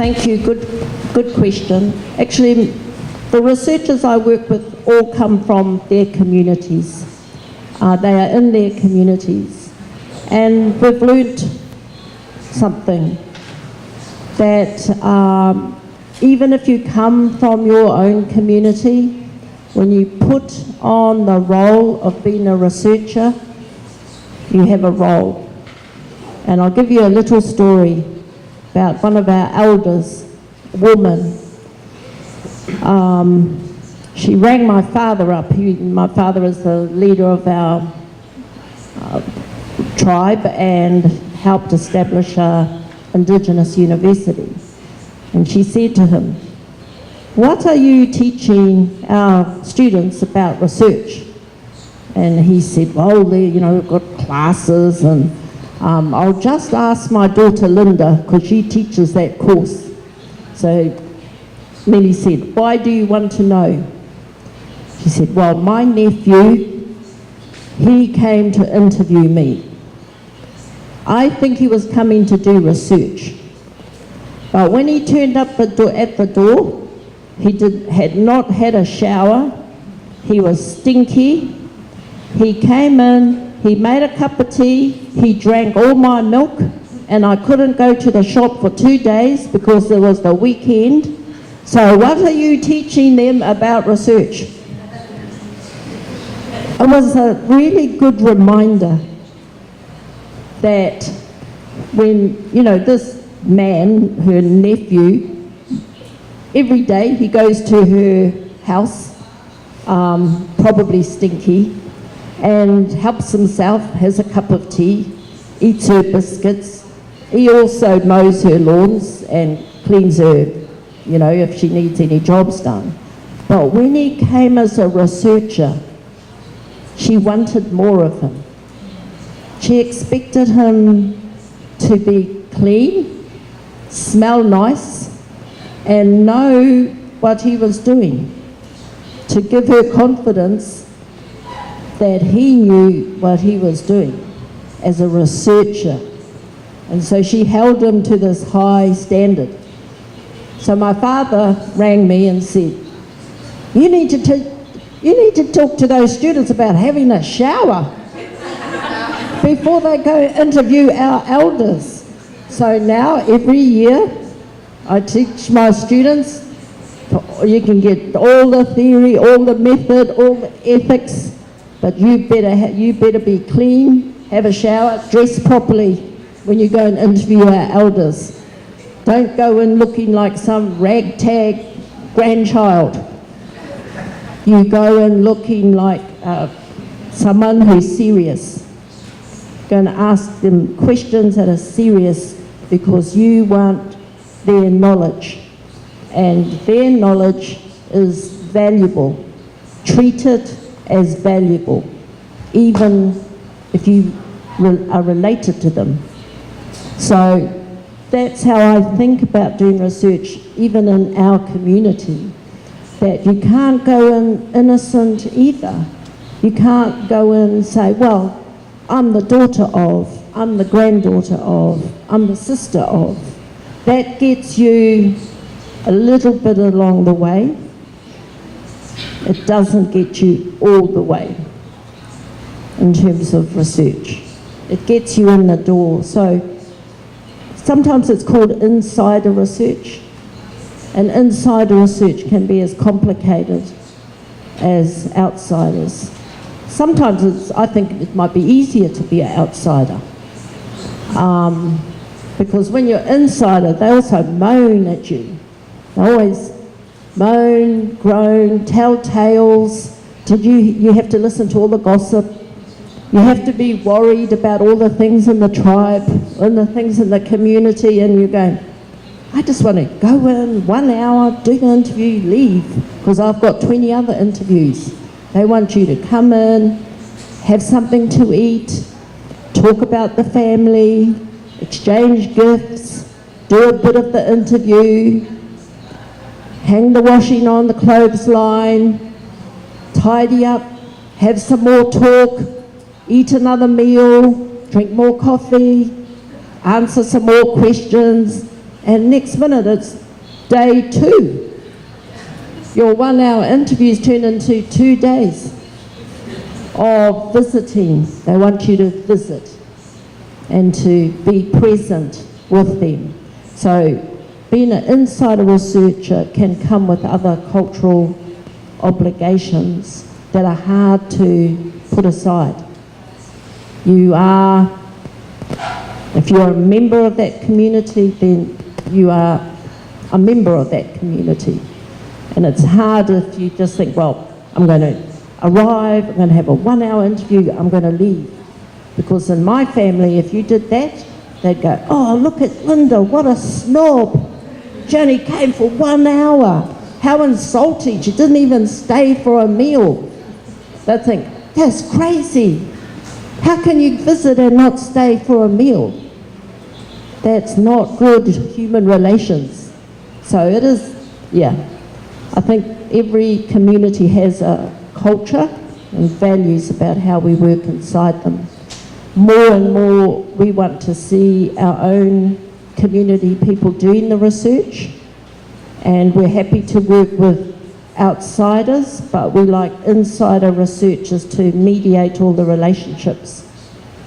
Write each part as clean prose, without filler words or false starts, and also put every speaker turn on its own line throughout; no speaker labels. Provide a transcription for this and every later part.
Thank you. Good question. Actually, the researchers I work with all come from their communities. They are in their communities. And we've learnt something, that even if you come from your own community, when you put on the role of being a researcher, you have a role. And I'll give you a little story about one of our elders, a woman. She rang my father up. My father is the leader of our tribe and helped establish an Indigenous university. And she said to him, "What are you teaching our students about research?" And he said, "Well, we've got classes, and I'll just ask my daughter Linda, because she teaches that course." So then he said, "Why do you want to know?" She said, "Well, my nephew, he came to interview me. I think he was coming to do research. But when he turned up at the door, he had not had a shower. He was stinky. He came in, he made a cup of tea, he drank all my milk, and I couldn't go to the shop for 2 days because there was the weekend. So what are you teaching them about research?" It was a really good reminder that when, this man, her nephew, every day he goes to her house, probably stinky, and helps himself, has a cup of tea, eats her biscuits. He also mows her lawns and cleans her, if she needs any jobs done. But when he came as a researcher, she wanted more of him. She expected him to be clean, smell nice, and know what he was doing, to give her confidence that he knew what he was doing as a researcher. And so she held him to this high standard. So my father rang me and said, you need to talk to those students about having a shower before they go interview our elders." So now every year I teach my students, you can get all the theory, all the method, all the ethics, but you better be clean, have a shower, dress properly when you go and interview our elders. Don't go in looking like some ragtag grandchild. You go in looking like someone who's serious. Going to ask them questions that are serious because you want their knowledge, and their knowledge is valuable. Treat it as valuable, even if you are related to them. So that's how I think about doing research, even in our community, that you can't go in innocent either. You can't go in and say, well, I'm the daughter of, I'm the granddaughter of, I'm the sister of. That gets you a little bit along the way. It doesn't get you all the way in terms of research. It gets you in the door. So sometimes it's called insider research, and insider research can be as complicated as outsiders. Sometimes I think it might be easier to be an outsider, because when you're insider, they also moan at you. They always moan, groan, tell tales. You have to listen to all the gossip. You have to be worried about all the things in the tribe and the things in the community, and you're going, I just want to go in 1 hour, do the interview, leave, because I've got 20 other interviews. They want you to come in, have something to eat, talk about the family, exchange gifts, do a bit of the interview, hang the washing on the clothesline, tidy up, have some more talk, eat another meal, drink more coffee, answer some more questions, and next minute it's day 2. Your 1 hour interviews turn into 2 days of visiting. They want you to visit and to be present with them. So being an insider researcher can come with other cultural obligations that are hard to put aside. You are, if you're a member of that community, then you are a member of that community. And it's hard if you just think, well, I'm going to arrive, I'm going to have a 1 hour interview, I'm going to leave. Because in my family, if you did that, they'd go, oh, look at Linda, what a snob. She only came for 1 hour. How insulting, she didn't even stay for a meal. They'd think, that's crazy. How can you visit and not stay for a meal? That's not good human relations. So it is, yeah. I think every community has a culture and values about how we work inside them. More and more we want to see our own community people doing the research, and we're happy to work with outsiders, but we like insider researchers to mediate all the relationships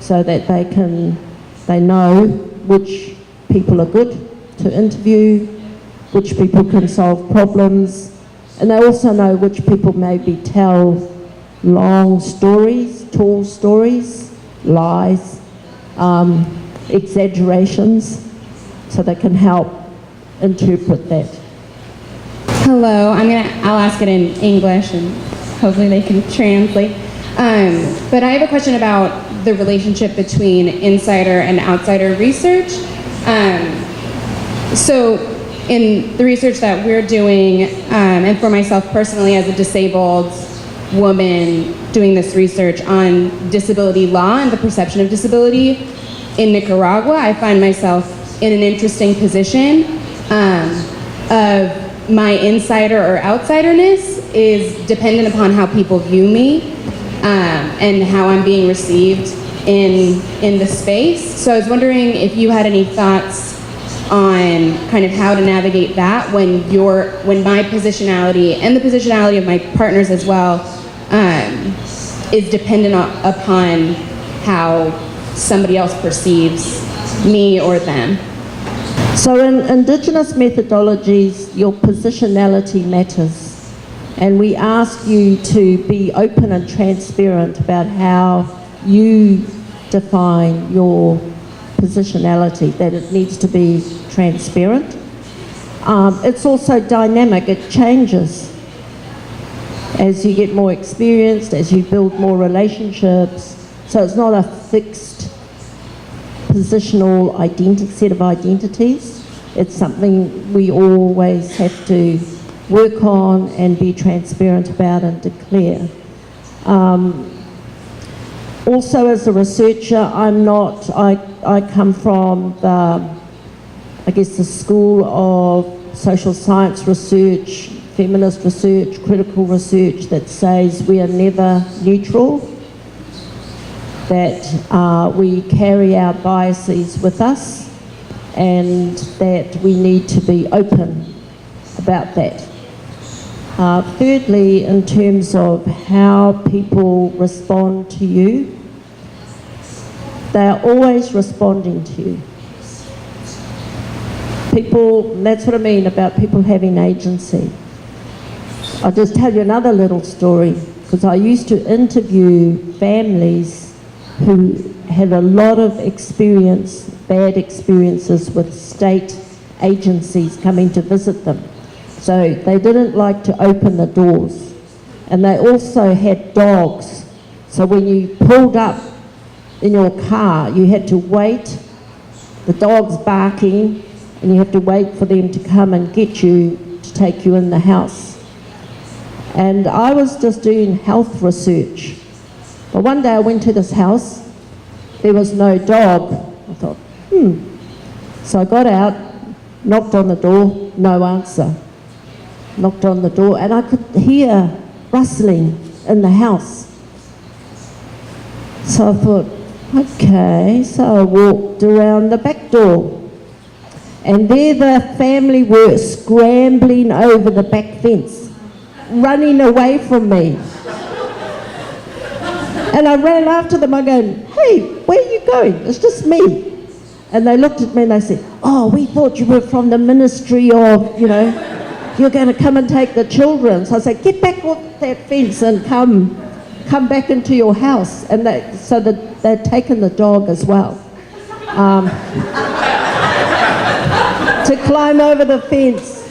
so that they know which people are good to interview, which people can solve problems, and they also know which people maybe tell long stories, tall stories, lies, exaggerations, so they can help interpret that.
Hello, I'll ask it in English and hopefully they can translate. But I have a question about the relationship between insider and outsider research. So in the research that we're doing, and for myself personally as a disabled woman doing this research on disability law and the perception of disability in Nicaragua, I find myself in an interesting position of my insider or outsiderness is dependent upon how people view me and how I'm being received in the space. So I was wondering if you had any thoughts on kind of how to navigate that when my positionality and the positionality of my partners as well is dependent upon how somebody else perceives me or them.
So in Indigenous methodologies, your positionality matters, and we ask you to be open and transparent about how you define your positionality, that it needs to be transparent. It's also dynamic, it changes as you get more experienced, as you build more relationships, so it's not a fixed positional set of identities. It's something we always have to work on and be transparent about and declare. Also, as a researcher, I come from the school of social science research, feminist research, critical research that says we are never neutral, that we carry our biases with us, and that we need to be open about that. Thirdly, in terms of how people respond to you, they are always responding to you. People, that's what I mean about people having agency. I'll just tell you another little story, because I used to interview families who had a lot of bad experiences with state agencies coming to visit them. So they didn't like to open the doors. And they also had dogs. So when you pulled up in your car, you had to wait, the dog's barking, and you have to wait for them to come and get you to take you in the house. And I was just doing health research. But one day I went to this house, there was no dog. I thought, So I got out, knocked on the door, no answer. Knocked on the door, and I could hear rustling in the house. So I thought, okay, so I walked around the back door. And there the family were scrambling over the back fence, running away from me. And I ran after them, I go, hey, where are you going? It's just me. And they looked at me and they said, oh, we thought you were from the ministry of, you're going to come and take the children. So I said, get back off that fence and come back into your house. And they'd taken the dog as well. To climb over the fence.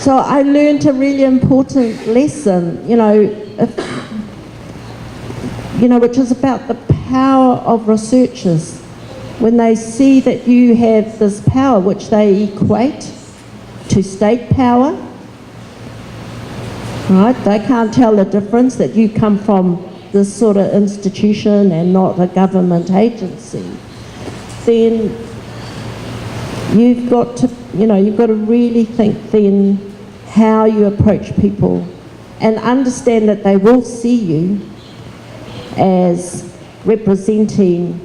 So I learned a really important lesson, which is about the power of researchers. When they see that you have this power, which they equate to state power, right? They can't tell the difference that you come from this sort of institution and not a government agency. Then you've got to really think then how you approach people and understand that they will see you as representing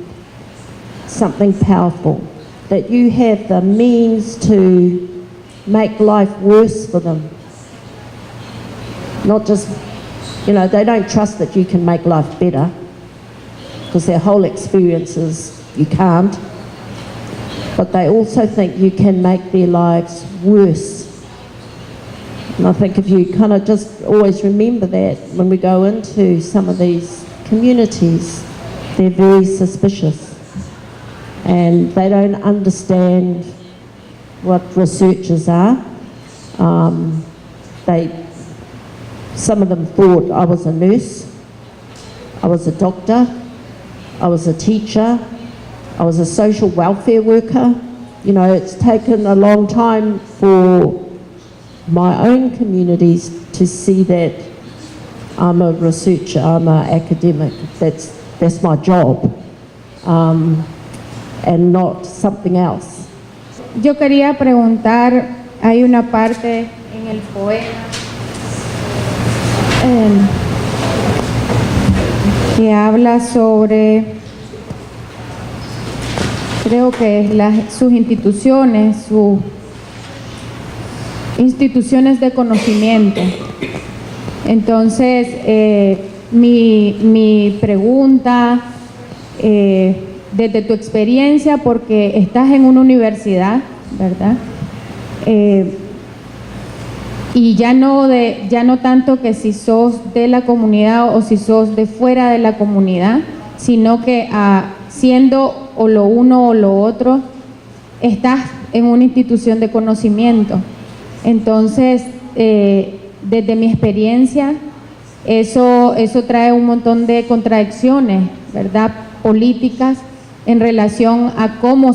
something powerful, that you have the means to make life worse for them. Not just, they don't trust that you can make life better, because their whole experience is you can't, but they also think you can make their lives worse. And I think if you kind of just always remember that when we go into some of these communities, they're very suspicious and they don't understand what researchers are. Some of them thought I was a nurse, I was a doctor, I was a teacher, I was a social welfare worker. It's taken a long time for my own communities to see that I'm a researcher, I'm an academic, that's my job, and not something else.
Yo quería preguntar, hay una parte en el poema que habla sobre, creo que es sus instituciones de conocimiento. Entonces, mi pregunta, desde tu experiencia, porque estás en una universidad, ¿verdad? Y ya no tanto que si sos de la comunidad o si sos de fuera de la comunidad, sino que siendo o lo uno o lo otro, estás en una institución de conocimiento. Entonces, desde mi experiencia, eso trae un montón de contradicciones, ¿verdad?, políticas en relación a cómo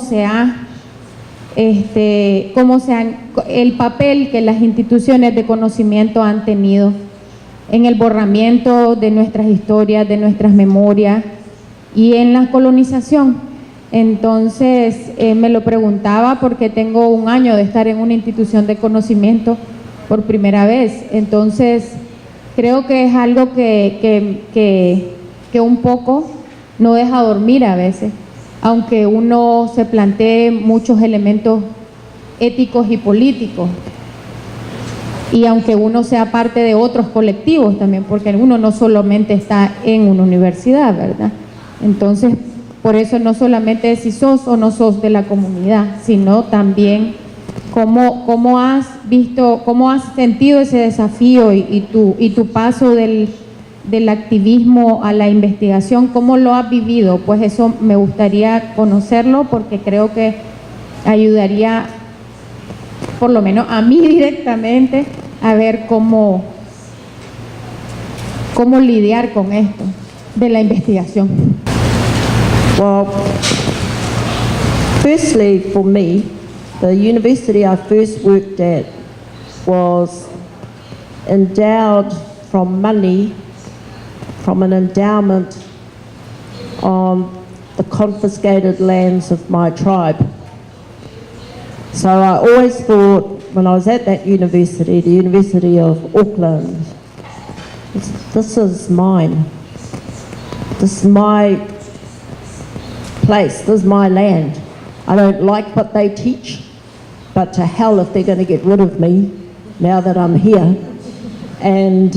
el papel que las instituciones de conocimiento han tenido en el borramiento de nuestras historias, de nuestras memorias y en la colonización. Entonces, me lo preguntaba porque tengo un año de estar en una institución de conocimiento por primera vez. Entonces, creo que es algo que un poco no deja dormir a veces, aunque uno se plantee muchos elementos éticos y políticos, y aunque uno sea parte de otros colectivos también, porque uno no solamente está en una universidad, ¿verdad? Entonces, por eso no solamente es si sos o no sos de la comunidad, sino también cómo has visto, cómo has sentido ese desafío y tu paso del activismo a la investigación, cómo lo has vivido. Pues eso me gustaría conocerlo, porque creo que ayudaría, por lo menos a mí directamente, a ver cómo lidiar con esto de la investigación.
Well, firstly, for me, the university I first worked at was endowed from money, from an endowment on the confiscated lands of my tribe. So I always thought, when I was at that university, the University of Auckland, this is mine. This is my place, this is my land. I don't like what they teach. but to hell if they're going to get rid of me now that I'm here. And,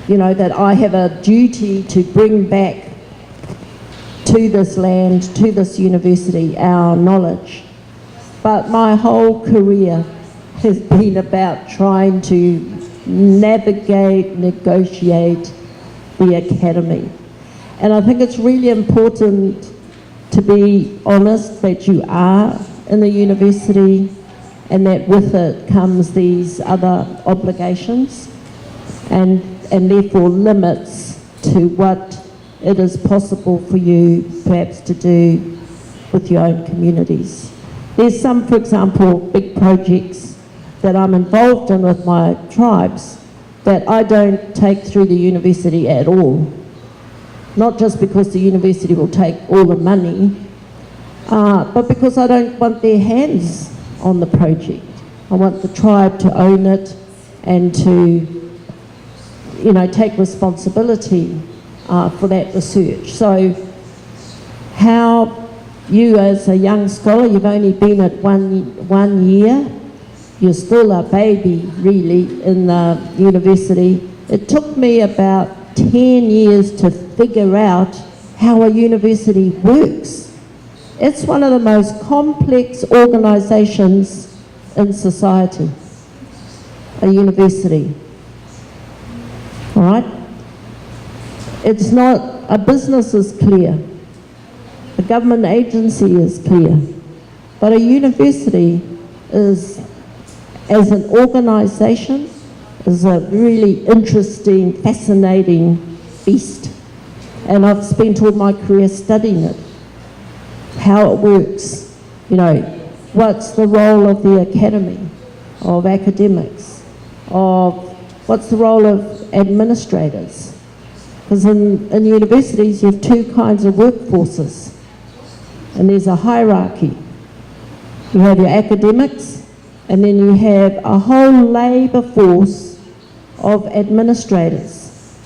you know, that I have a duty to bring back to this land, to this university, our knowledge. But my whole career has been about trying to navigate, negotiate the academy. And I think it's really important to be honest that you are in the university and that with it comes these other obligations and therefore limits to what it is possible for you perhaps to do with your own communities. There's some, for example, big projects that I'm involved in with my tribes that I don't take through the university at all. Not just because the university will take all the money, but because I don't want their hands on the project. I want the tribe to own it and to, you know, take responsibility for that research. So how you as a young scholar, you've only been at one year, you're still a baby really in the university. It took me about 10 years to figure out how a university works. It's one of the most complex organisations in society, a university. All right? It's not, a business is clear, a government agency is clear, but a university is, as an organisation, is a really interesting, fascinating beast. And I've spent all my career studying it, how it works, you know, what's the role of the academy, of academics, of what's the role of administrators. Because in universities you have two kinds of workforces, and there's a hierarchy. You have your academics, and then you have a whole labour force of administrators.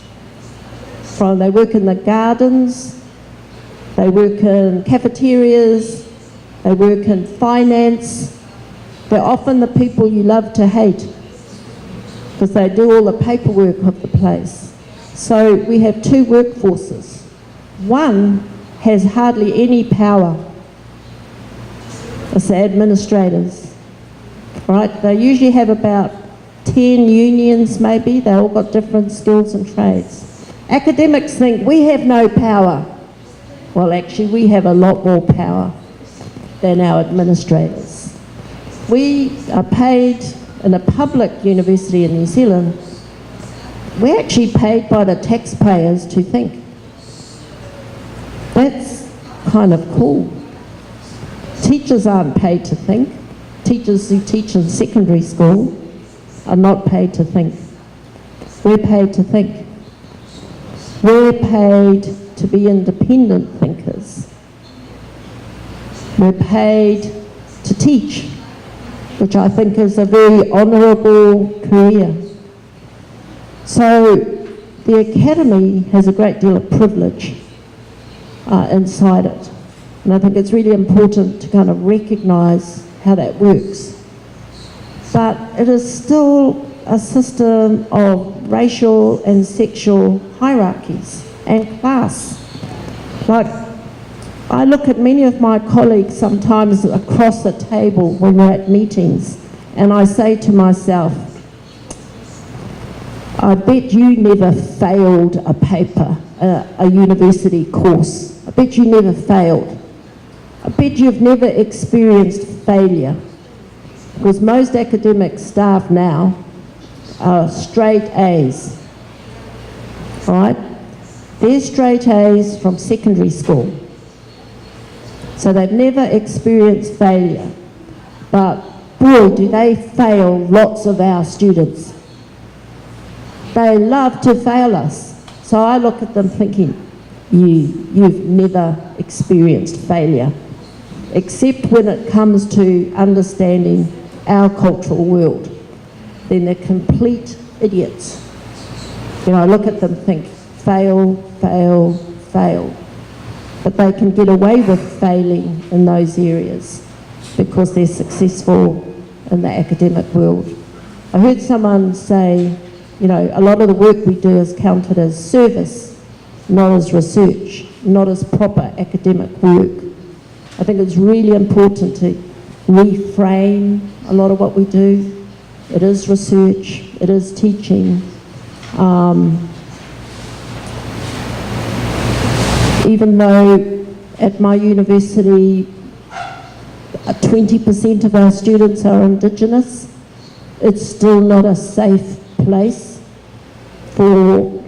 They work in the gardens, they work in cafeterias, they work in finance. They're often the people you love to hate because they do all the paperwork of the place. So we have two workforces. One has hardly any power. It's the administrators, right? They usually have about 10 unions maybe. They all got different skills and trades. Academics think we have no power. Well, actually, we have a lot more power than our administrators. We are paid in a public university in New Zealand. We're actually paid by the taxpayers to think. That's kind of cool. Teachers aren't paid to think. Teachers who teach in secondary school are not paid to think. We're paid to think. We're paid to be independent thinkers. We're paid to teach, which I think is a very honourable career. So the academy has a great deal of privilege inside it. And I think it's really important to kind of recognise how that works. But it is still a system of racial and sexual hierarchies and class. Like, I look at many of my colleagues sometimes across the table when we're at meetings, and I say to myself, I bet you never failed a paper, a university course. I bet you never failed. I bet you've never experienced failure. Because most academic staff now are straight A's, right? They're straight A's from secondary school. So they've never experienced failure. But boy, do they fail lots of our students. They love to fail us. So I look at them thinking, you've never experienced failure, except when it comes to understanding our cultural world. Then they're complete idiots. You know, I look at them and think, fail, fail, fail. But they can get away with failing in those areas. because they're successful in the academic world. I heard someone say, you know, a lot of the work we do is counted as service, not as research, not as proper academic work. I think it's really important to reframe a lot of what we do. It is research, it is teaching. Even though at my university 20% of our students are Indigenous, it's still not a safe place for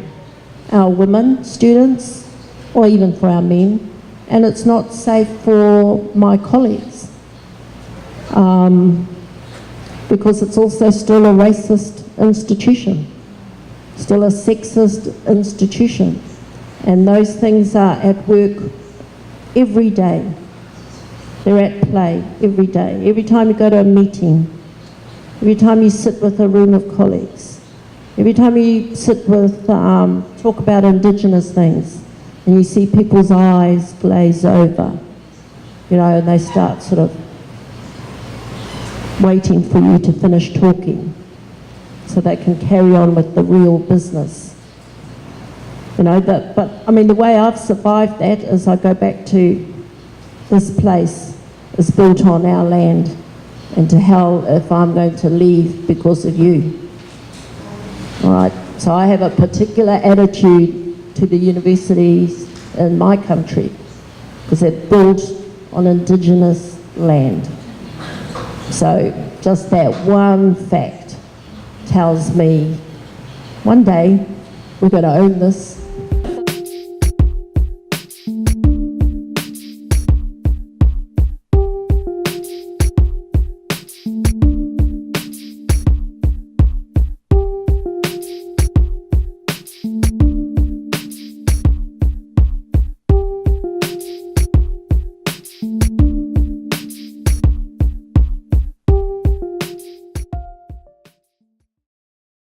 our women students or even for our men, and it's not safe for my colleagues because it's also still a racist institution, still a sexist institution, and those things are at work every day. They're at play every day. Every time you go to a meeting, every time you sit with a room of colleagues, every time you sit with, talk about Indigenous things, and you see people's eyes glaze over, you know, and they start sort of waiting for you to finish talking so they can carry on with the real business. You know, but I mean, the way I've survived that is I go back to this place is built on our land, and to hell if I'm going to leave because of you. All right, so I have a particular attitude to the universities in my country because they're built on Indigenous land. So just that one fact tells me one day we're going to own this,